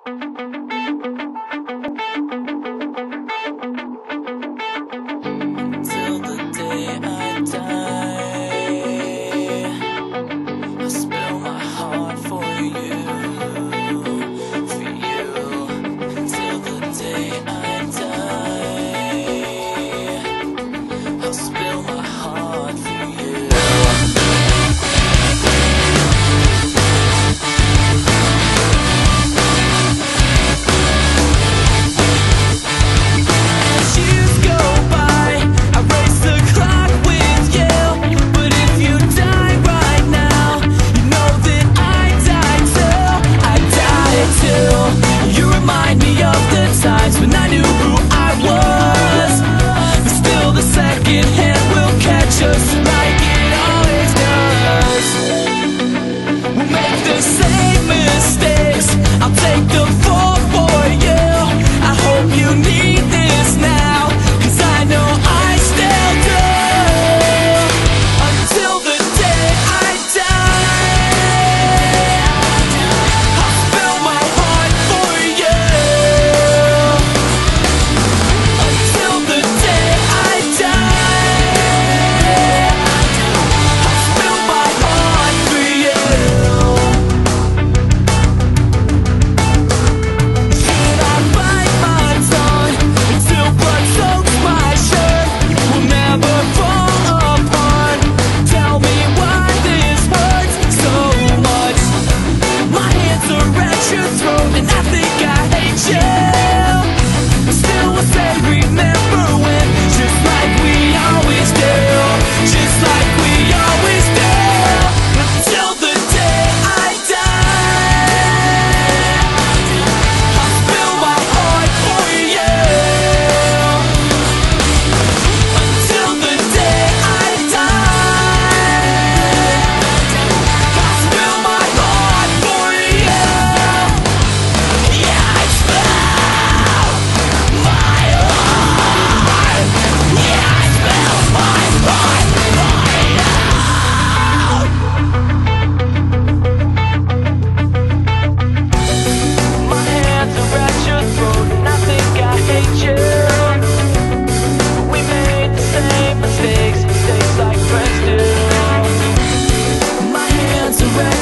Till the day I die, I'll spill my heart for you, for you. Till the day I die, I'll spill my heart for you. When I knew who I was, but still the second hand will catch us like it always does. We'll make the same mistakes, I'll take the fall for you. I hope you need this now, 'cause I know I still do. Until the day I die, I'll spill my heart for you.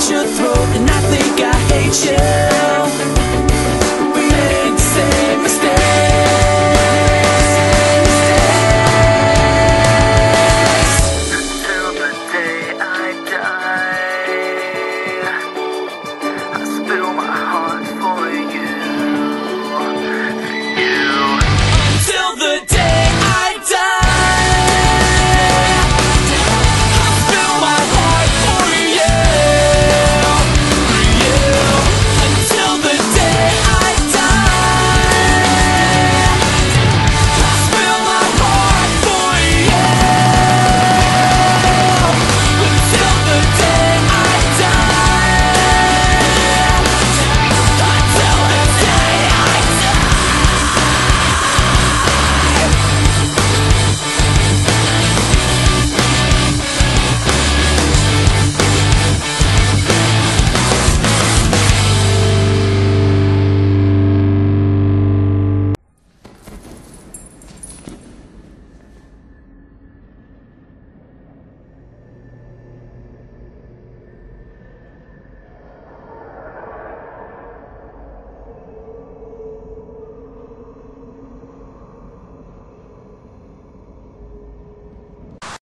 Your throat, and I think I hate you.